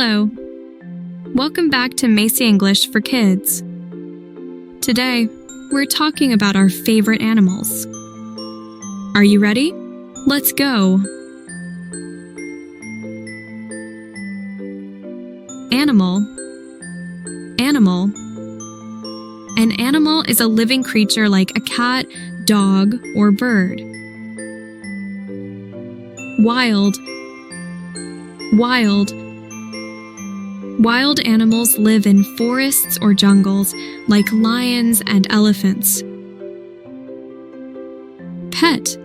Hello. Welcome back to Maci-English for Kids. Today, we're talking about our favorite animals. Are you ready? Let's go! Animal. An animal is a living creature like a cat, dog, or bird. Wild. Wild animals live in forests or jungles like lions and elephants. Pet.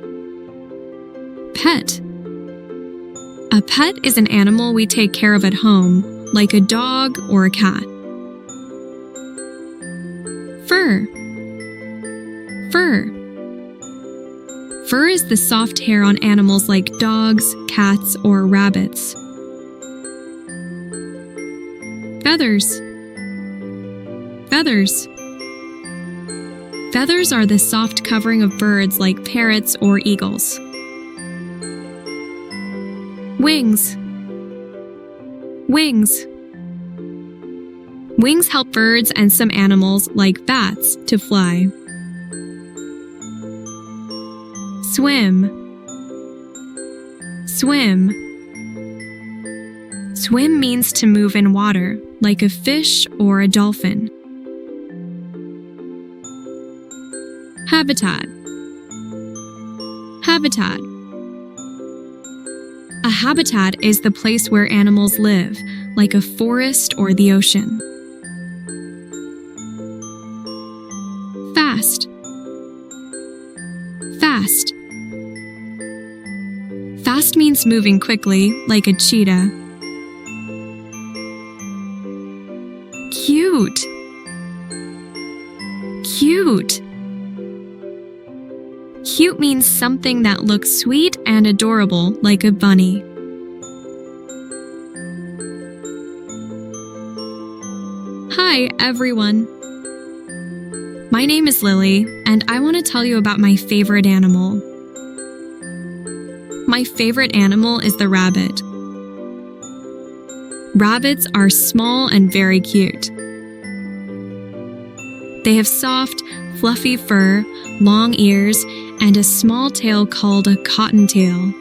A pet is an animal we take care of at home, like a dog or a cat. Fur. Fur is the soft hair on animals like dogs, cats, or rabbits. Feathers. Feathers are the soft covering of birds like parrots or eagles. Wings. Wings help birds and some animals, like bats, to fly. Swim. Swim means to move in water, like a fish or a dolphin. Habitat. A habitat is the place where animals live, like a forest or the ocean. Fast. Fast means moving quickly, like a cheetah. Cute. Cute means something that looks sweet and adorable, like a bunny. Hi, everyone. My name is Lily, and I want to tell you about my favorite animal. My favorite animal is the rabbit. Rabbits are small and very cute. They have soft, fluffy fur, long ears, and a small tail called a cottontail.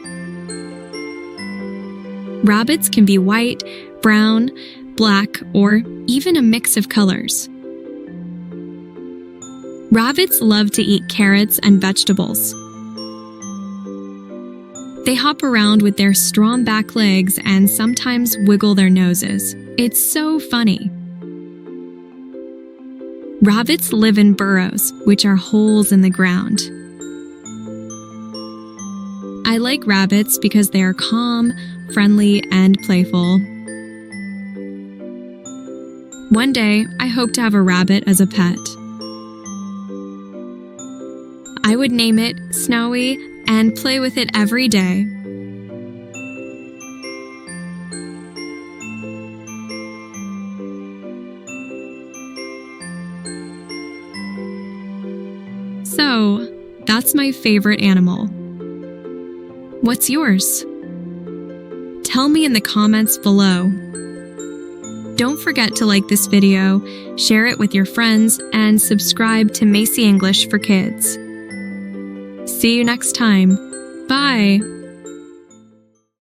Rabbits can be white, brown, black, or even a mix of colors. Rabbits love to eat carrots and vegetables. They hop around with their strong back legs and sometimes wiggle their noses. It's so funny. Rabbits live in burrows, which are holes in the ground. I like rabbits because they are calm, friendly, and playful. One day, I hope to have a rabbit as a pet. I would name it Snowy and play with it every day. So, that's my favorite animal. What's yours? Tell me in the comments below. Don't forget to like this video, share it with your friends, and subscribe to Maci-English for Kids. See you next time. Bye!